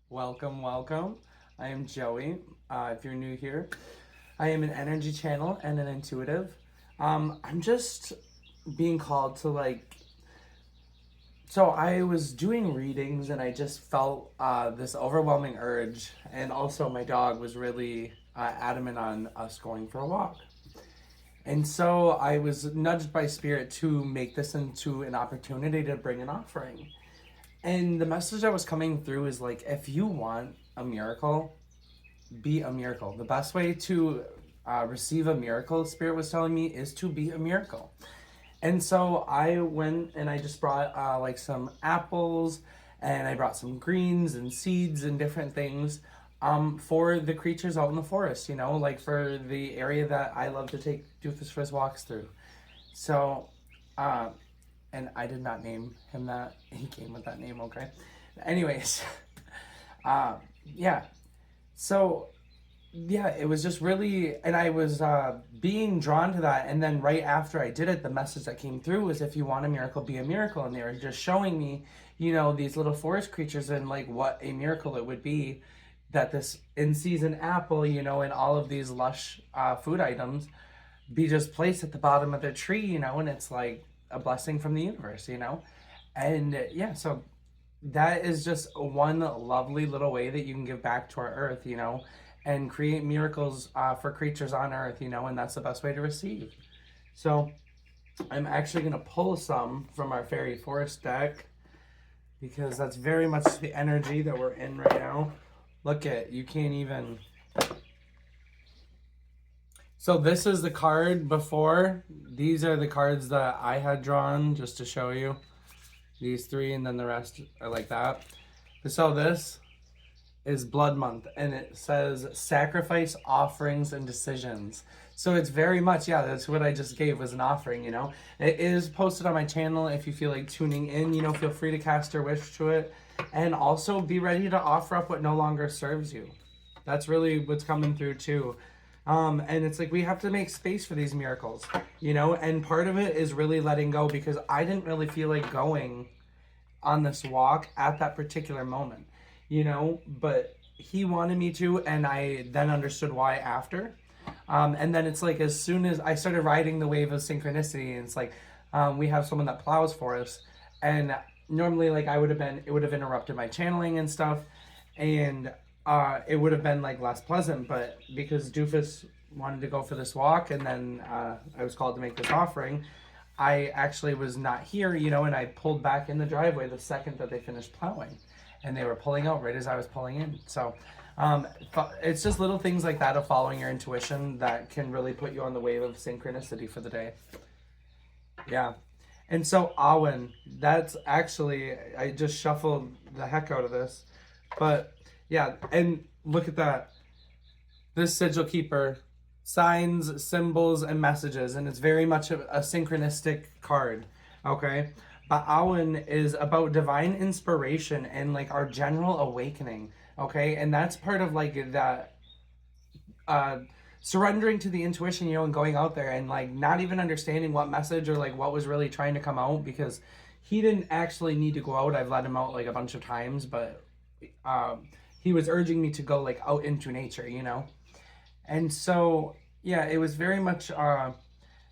Welcome, welcome. I am Joey. If you're new here, I am an energy channel and an intuitive. I'm just being called to so I was doing readings and I just felt this overwhelming urge, and also my dog was really adamant on us going for a walk. And so I was nudged by spirit to make this into an opportunity to bring an offering. And the message that was coming through is like, if you want a miracle, be a miracle. The best way to receive a miracle, Spirit was telling me, is to be a miracle. And so I went and I just brought some apples, and I brought some greens and seeds and different things for the creatures out in the forest, like for the area that I love to take Doofus for his walks through. So, uh, and I did not name him that. He came with that name, okay? Anyways, yeah. So yeah, it was just really, and I was being drawn to that. And then right after I did it, the message that came through was, if you want a miracle, be a miracle. And they were just showing me, these little forest creatures and like what a miracle it would be that this in season apple, and all of these lush food items be just placed at the bottom of the tree, and it's like a blessing from the universe, And yeah, so that is just one lovely little way that you can give back to our earth, and create miracles for creatures on earth, and that's the best way to receive. So I'm actually going to pull some from our fairy forest deck, because that's very much the energy that we're in right now. Look at, you can't even. So this is the card before. These are the cards that I had drawn just to show you. These three, and then the rest are like that. So this is Blood Month, and it says sacrifice, offerings, and decisions. So it's very much, yeah, that's what I just gave, was an offering, It is posted on my channel. If you feel like tuning in, feel free to cast your wish to it. And also be ready to offer up what no longer serves you. That's really what's coming through too. And it's like, we have to make space for these miracles, and part of it is really letting go, because I didn't really feel like going on this walk at that particular moment, but he wanted me to, and I then understood why after. And then it's like, as soon as I started riding the wave of synchronicity, and it's like, we have someone that plows for us, and normally like it would have interrupted my channeling and stuff, and it would have been like less pleasant. But because Doofus wanted to go for this walk, and then I was called to make this offering, I actually was not here, and I pulled back in the driveway the second that they finished plowing, and they were pulling out right as I was pulling in. So it's just little things like that of following your intuition that can really put you on the wave of synchronicity for the day. Yeah. And so Awen, that's actually, I just shuffled the heck out of this. But yeah, and look at that. This sigil keeper, signs, symbols, and messages, and it's very much a synchronistic card, okay? But Awen is about divine inspiration and like our general awakening, okay? And that's part of like that surrendering to the intuition, and going out there and like not even understanding what message or like what was really trying to come out, because he didn't actually need to go out. I've let him out like a bunch of times, but he was urging me to go like out into nature, And so yeah, it was very much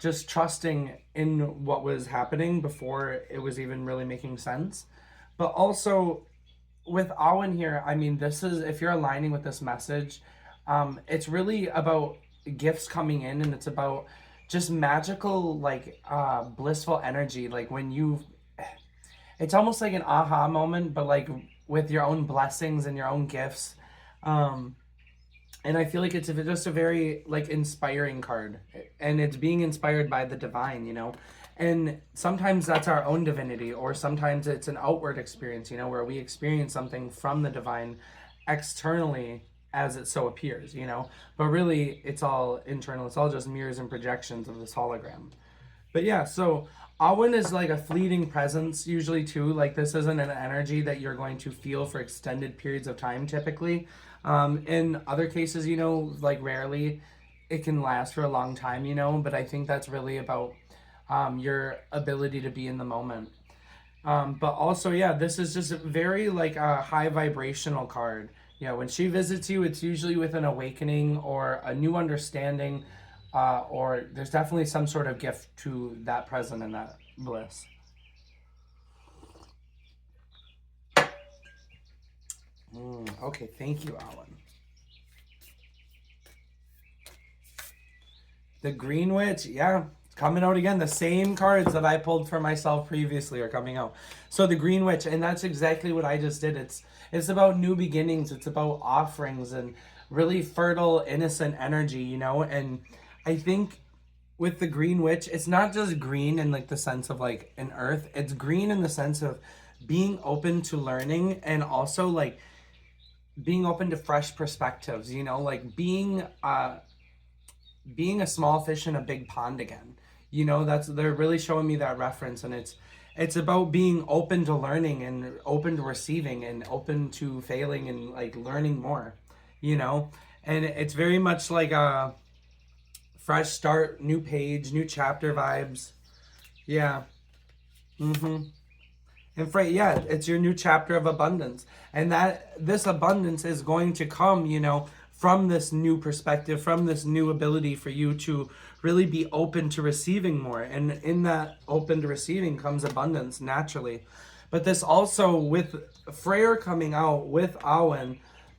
just trusting in what was happening before it was even really making sense. But also with Awen here, I mean, this is, if you're aligning with this message, it's really about gifts coming in, and it's about just magical, like blissful energy. Like when it's almost like an aha moment, but like with your own blessings and your own gifts. And I feel like it's just a very like inspiring card, and it's being inspired by the divine, And sometimes that's our own divinity, or sometimes it's an outward experience, where we experience something from the divine externally as it so appears, But really, it's all internal. It's all just mirrors and projections of this hologram. But yeah, so Awen is like a fleeting presence usually too. Like, this isn't an energy that you're going to feel for extended periods of time typically. In other cases, like rarely it can last for a long time, but I think that's really about your ability to be in the moment. But also, yeah, this is just very like a high vibrational card. Yeah, when she visits you, it's usually with an awakening or a new understanding, or there's definitely some sort of gift to that present and that bliss. Okay, thank you, Alan. The Green Witch, yeah, it's coming out again. The same cards that I pulled for myself previously are coming out. So the Green Witch, and that's exactly what I just did. It's about new beginnings. It's about offerings and really fertile, innocent energy, you know? And I think with the Green Witch, it's not just green in like the sense of like an earth. It's green in the sense of being open to learning and also like being open to fresh perspectives, you know, like being a small fish in a big pond again. You know, that's, they're really showing me that reference, and it's about being open to learning and open to receiving and open to failing and like learning more, you know. And it's very much like a fresh start, new page, new chapter vibes. Yeah. And yeah, it's your new chapter of abundance. And that this abundance is going to come, you know, from this new perspective, from this new ability for you to really be open to receiving more. And in that open to receiving comes abundance naturally. But this also, with Freyr coming out with Awen,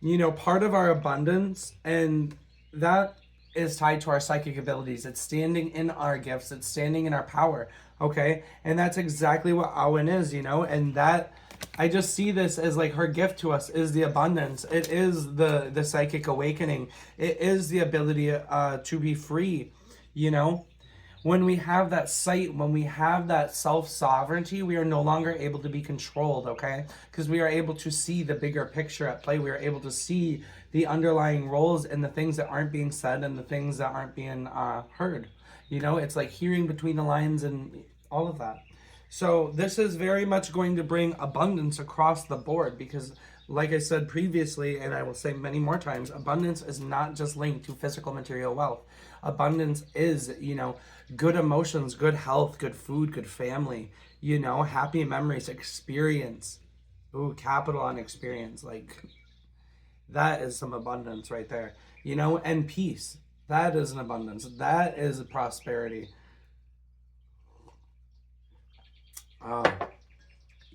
you know, part of our abundance, and that is tied to our psychic abilities. It's standing in our gifts. It's standing in our power. Okay. And that's exactly what Awen is, you know, and that, I just see this as like her gift to us is the abundance. It is the psychic awakening. It is the ability to be free, you know. When we have that sight, when we have that self-sovereignty, we are no longer able to be controlled, okay? Because we are able to see the bigger picture at play. We are able to see the underlying roles and the things that aren't being said and the things that aren't being heard. You know, it's like hearing between the lines and all of that. So this is very much going to bring abundance across the board because, like I said previously, and I will say many more times, abundance is not just linked to physical material wealth. Abundance is, you know, good emotions, good health, good food, good family, you know, happy memories, experience. Ooh, capital on experience. Like, that is some abundance right there, you know, and peace. That is an abundance. That is a prosperity.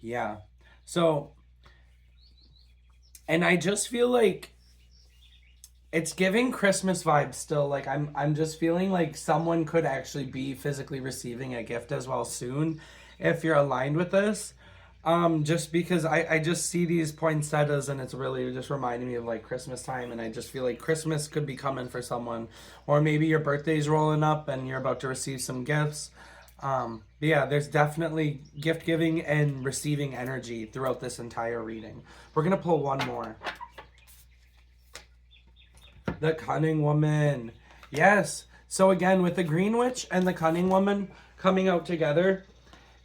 Yeah. So, and I just feel like it's giving Christmas vibes still. Like I'm just feeling like someone could actually be physically receiving a gift as well soon if you're aligned with this. Just because I just see these poinsettias and it's really just reminding me of like Christmas time, and I just feel like Christmas could be coming for someone, or maybe your birthday's rolling up and you're about to receive some gifts. But yeah, there's definitely gift giving and receiving energy throughout this entire reading. We're gonna pull one more. The Cunning Woman. Yes. So again, with the Green Witch and the Cunning Woman coming out together,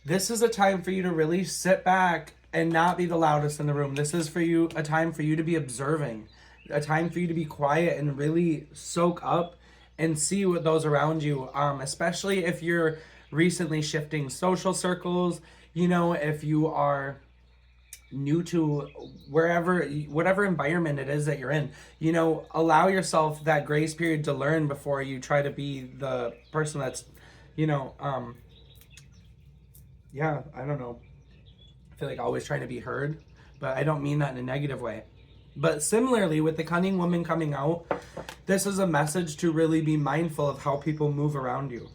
this is a time for you to really sit back and not be the loudest in the room. This is for you, a time for you to be observing, a time for you to be quiet and really soak up and see what those around you, especially if you're recently shifting social circles, you know, if you are new to whatever environment it is that you're in, you know, allow yourself that grace period to learn before you try to be the person that's, you know, yeah, I don't know. I feel like always trying to be heard, but I don't mean that in a negative way. But similarly, with the Cunning Woman coming out, this is a message to really be mindful of how people move around you.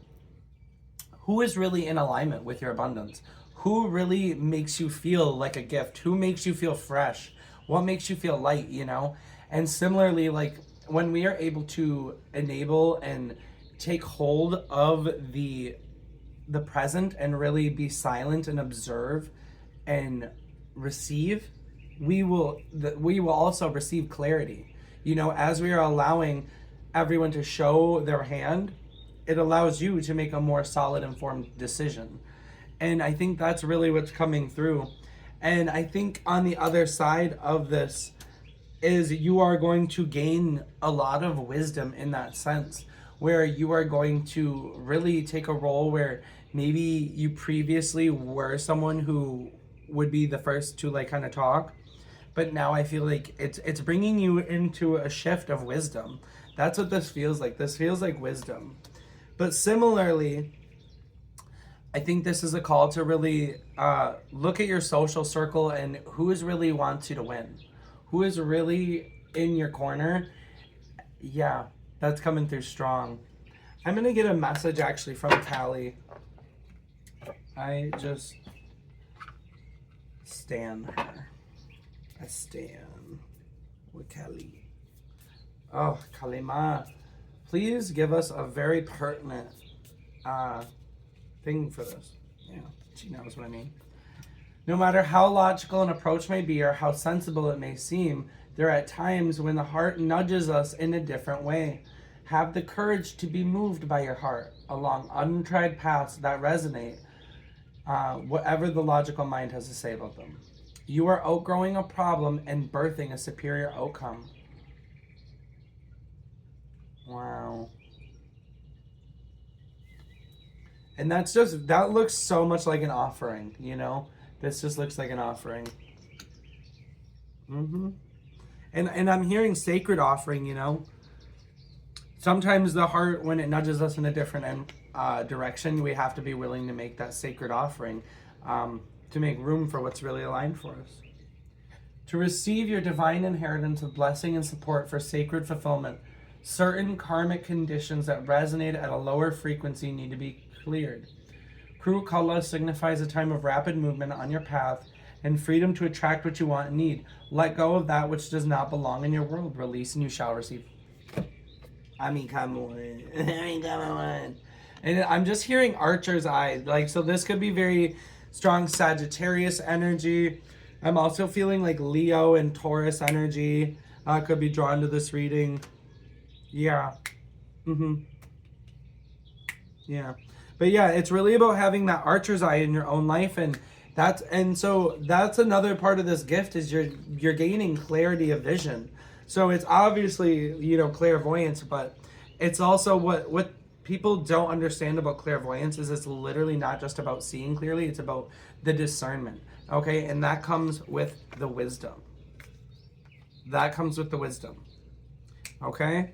Who is really in alignment with your abundance? Who really makes you feel like a gift? Who makes you feel fresh? What makes you feel light, you know? And similarly, like when we are able to enable and take hold of the present and really be silent and observe and receive, we will also receive clarity. You know, as we are allowing everyone to show their hand, it allows you to make a more solid, informed decision. And I think that's really what's coming through. And I think on the other side of this is you are going to gain a lot of wisdom in that sense, where you are going to really take a role where maybe you previously were someone who would be the first to like kind of talk. But now I feel like it's bringing you into a shift of wisdom. That's what this feels like. This feels like wisdom. But similarly, I think this is a call to really look at your social circle and who is really wants you to win. Who is really in your corner. Yeah, that's coming through strong. I'm going to get a message actually from Tally. I just stand her. I stand with Kali. Oh, Kalima, please give us a very pertinent thing for this. Yeah, she knows what I mean. No matter how logical an approach may be or how sensible it may seem, there are times when the heart nudges us in a different way. Have the courage to be moved by your heart along untried paths that resonate, whatever the logical mind has to say about them. You are outgrowing a problem and birthing a superior outcome. Wow. And that's just, that looks so much like an offering, you know? This just looks like an offering. And I'm hearing sacred offering, you know? Sometimes the heart, when it nudges us in a different direction, we have to be willing to make that sacred offering to make room for what's really aligned for us. To receive your divine inheritance of blessing and support for sacred fulfillment, certain karmic conditions that resonate at a lower frequency need to be cleared. Kru Kala signifies a time of rapid movement on your path and freedom to attract what you want and need. Let go of that which does not belong in your world. Release and you shall receive. Come on. And I'm just hearing Archer's eye. Like, so this could be very strong Sagittarius energy. I'm also feeling like Leo and Taurus energy could be drawn to this reading. Yeah. Yeah. But yeah, it's really about having that Archer's eye in your own life, and so that's another part of this gift is you're gaining clarity of vision. So it's obviously, you know, clairvoyance, but it's also what people don't understand about clairvoyance is it's literally not just about seeing clearly, it's about the discernment. Okay, and that comes with the wisdom. That comes with the wisdom. Okay?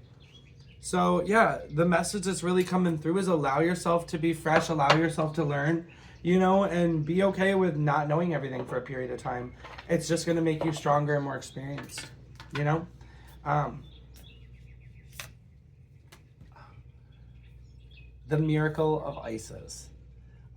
So yeah, the message that's really coming through is allow yourself to be fresh, allow yourself to learn, you know, and be okay with not knowing everything for a period of time. It's just going to make you stronger and more experienced, you know? The miracle of Isis.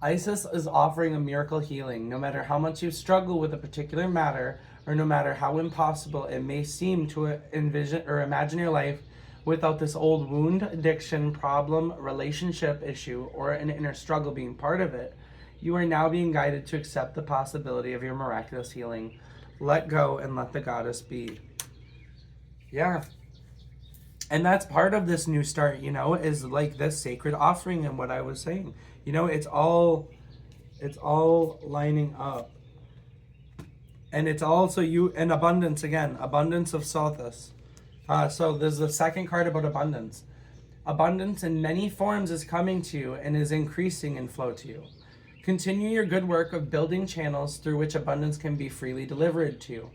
Isis is offering a miracle healing. No matter how much you struggle with a particular matter, or no matter how impossible it may seem to envision or imagine your life without this old wound, addiction, problem, relationship issue, or an inner struggle being part of it, you are now being guided to accept the possibility of your miraculous healing. Let go and let the goddess be. Yeah. And that's part of this new start, you know, is like this sacred offering and what I was saying. You know, it's all lining up. And it's also and abundance again, abundance of Sothis. So there's the second card about abundance. Abundance in many forms is coming to you and is increasing in flow to you. Continue your good work of building channels through which abundance can be freely delivered to you.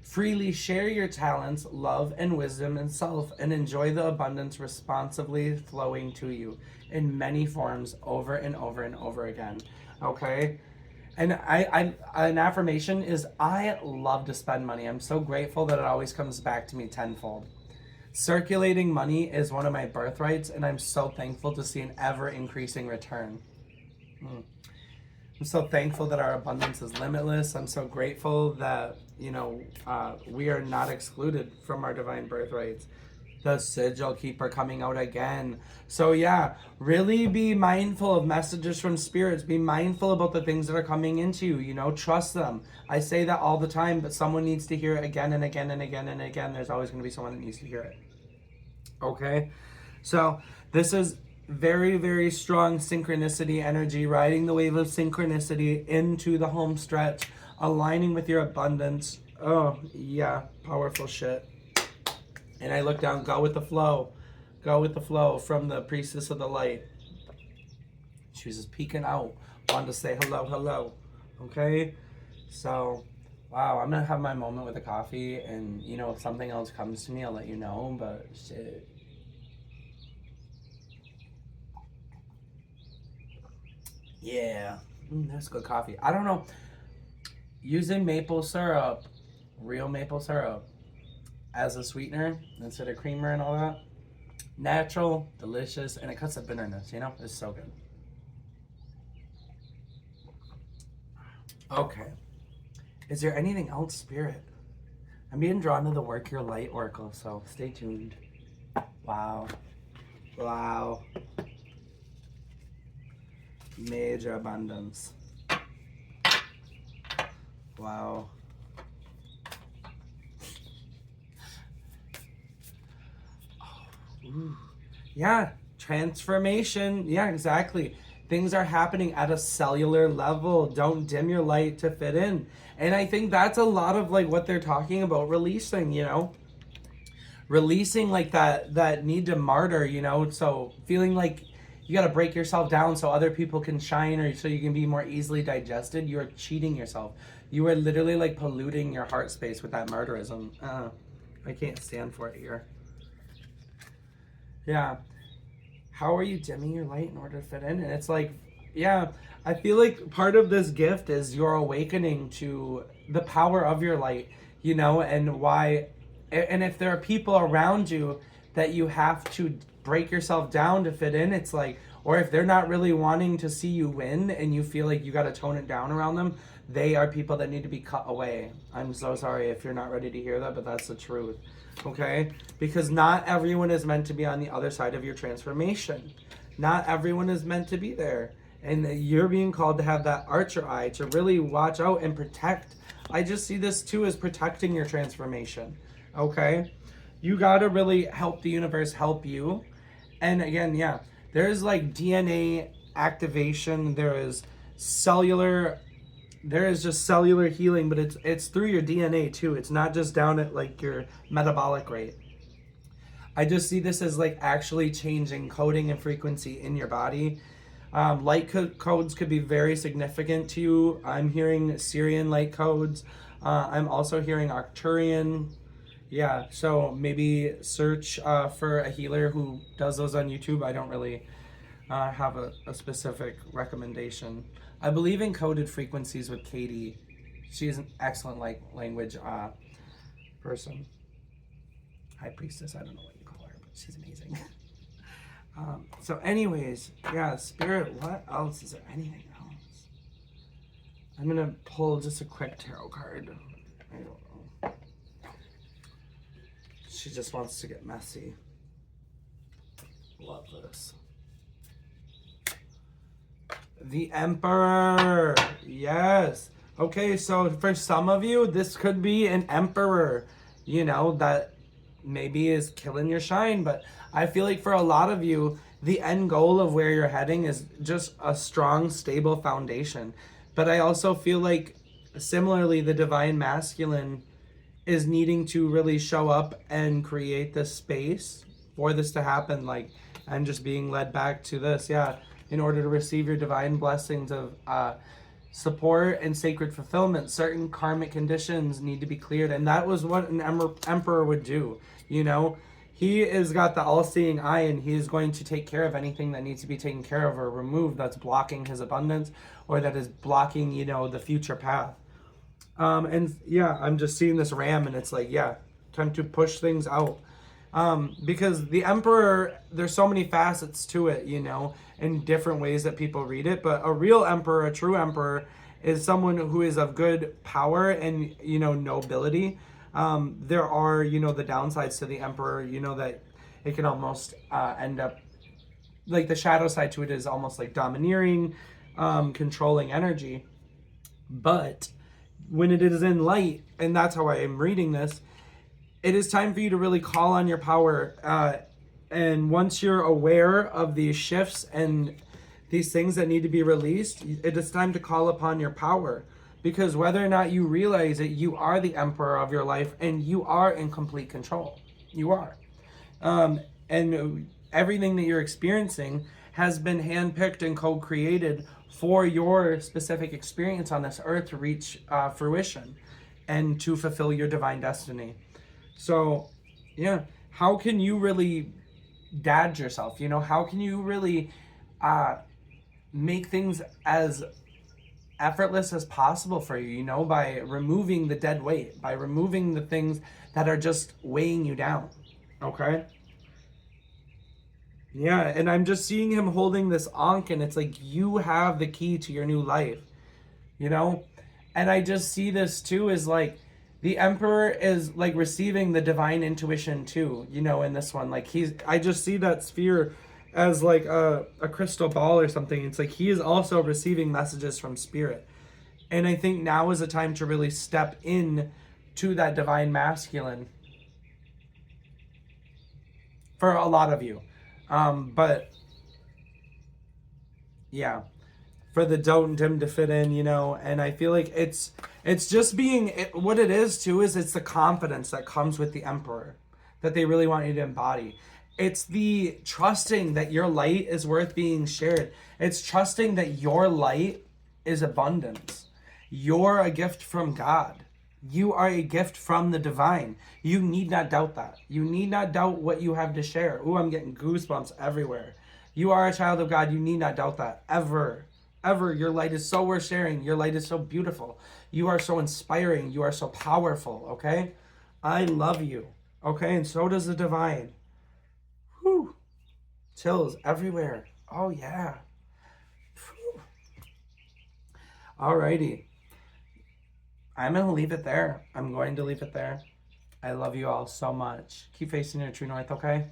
Freely share your talents, love, and wisdom and self, and enjoy the abundance responsively flowing to you in many forms over and over and over again. Okay? And an affirmation is I love to spend money. I'm so grateful that it always comes back to me tenfold. Circulating money is one of my birthrights, and I'm so thankful to see an ever-increasing return. I'm so thankful that our abundance is limitless. I'm so grateful that, you know, we are not excluded from our divine birthrights. The sigil keeper coming out again. So yeah, really be mindful of messages from spirits. Be mindful about the things that are coming into you, you know, trust them. I say that all the time, but someone needs to hear it again and again and again and again. There's always going to be someone that needs to hear it. Okay? So this is very, very strong synchronicity energy, riding the wave of synchronicity into the home stretch, aligning with your abundance. Oh, yeah, powerful shit. And I look down, go with the flow. Go with the flow from the Priestess of the Light. She was just peeking out, wanted to say hello, hello. Okay? So, wow, I'm gonna have my moment with the coffee, and you know, if something else comes to me, I'll let you know. But shit. Yeah, that's good coffee. I don't know. Using maple syrup, real maple syrup, as a sweetener instead of creamer and all that. Natural, delicious, and it cuts the bitterness, you know? It's so good. Okay. Is there anything else, Spirit? I'm being drawn to the Work Your Light Oracle, so stay tuned. Wow. Wow. Major abundance. Wow. Ooh. Yeah, transformation. Yeah, exactly. Things are happening at a cellular level. Don't dim your light to fit in. And I think that's a lot of like what they're talking about releasing, you know? Releasing like that need to martyr, you know? So feeling like you got to break yourself down so other people can shine or so you can be more easily digested. You are cheating yourself. You are literally like polluting your heart space with that martyrism. I can't stand for it here. Yeah. How are you dimming your light in order to fit in? And it's like, yeah, I feel like part of this gift is your awakening to the power of your light, you know, and why. And if there are people around you that you have to break yourself down to fit in, it's like, or if they're not really wanting to see you win and you feel like you got to tone it down around them, they are people that need to be cut away. I'm so sorry if you're not ready to hear that, but that's the truth. Okay? Because not everyone is meant to be on the other side of your transformation. Not everyone is meant to be there. And you're being called to have that archer eye to really watch out and protect. I just see this too as protecting your transformation. Okay? You got to really help the universe help you. And again, yeah, there's like DNA activation, there is just cellular healing, but it's through your DNA too. It's not just down at like your metabolic rate. I just see this as like actually changing coding and frequency in your body. Codes could be very significant to you. I'm hearing Syrian light codes. I'm also hearing Arcturian. Yeah, so maybe search for a healer who does those on YouTube. I don't really have a specific recommendation. I believe in coded frequencies with Katie. She's an excellent language person. High priestess, I don't know what you call her, but she's amazing. So anyways, yeah, Spirit, what else? Is there anything else? I'm going to pull just a quick tarot card. I don't know. She just wants to get messy. Love this. The Emperor. Yes. Okay, so for some of you, this could be an emperor, you know, that maybe is killing your shine. But I feel like for a lot of you, the end goal of where you're heading is just a strong, stable foundation. But I also feel like, similarly, the divine masculine is needing to really show up and create this space for this to happen. Like, I'm just being led back to this, yeah, in order to receive your divine blessings of support and sacred fulfillment. Certain karmic conditions need to be cleared, and that was what an emperor would do. You know, he has got the all-seeing eye, and he is going to take care of anything that needs to be taken care of or removed that's blocking his abundance or that is blocking, you know, the future path. And yeah, I'm just seeing this ram, and it's like, yeah, time to push things out. Because the emperor, there's so many facets to it, you know, in different ways that people read it. But a real emperor, a true emperor, is someone who is of good power and, you know, nobility. There are, you know, the downsides to the emperor, you know, that it can almost end up, like the shadow side to it is almost like domineering, controlling energy. But when it is in light, and that's how I am reading this, it is time for you to really call on your power. And once you're aware of these shifts and these things that need to be released, it is time to call upon your power. Because whether or not you realize it, you are the emperor of your life and you are in complete control. You are. And everything that you're experiencing has been handpicked and co-created for your specific experience on this earth to reach fruition and to fulfill your divine destiny. So, yeah, how can you really dad yourself? You know, how can you really make things as effortless as possible for you, you know, by removing the dead weight, by removing the things that are just weighing you down. Okay? Yeah, and I'm just seeing him holding this Ankh, and it's like you have the key to your new life, you know? And I just see this too as like the Emperor is like receiving the divine intuition too, you know, in this one. Like I just see that sphere as like a crystal ball or something. It's like he is also receiving messages from spirit. And I think now is a time to really step in to that divine masculine for a lot of you. But yeah, for the dotem to fit in, you know, and I feel like it's just being what it is too is it's the confidence that comes with the Emperor that they really want you to embody. It's the trusting that your light is worth being shared. It's trusting that your light is abundance. You're a gift from God. You are a gift from the divine. You need not doubt that. You need not doubt what you have to share. Ooh, I'm getting goosebumps everywhere. You are a child of God. You need not doubt that. Ever. Ever. Your light is so worth sharing. Your light is so beautiful. You are so inspiring. You are so powerful, okay? I love you, okay? And so does the divine. Whew. Chills everywhere. Oh, yeah. Whew. Alrighty. I'm going to leave it there. I'm going to leave it there. I love you all so much. Keep facing your true north, okay?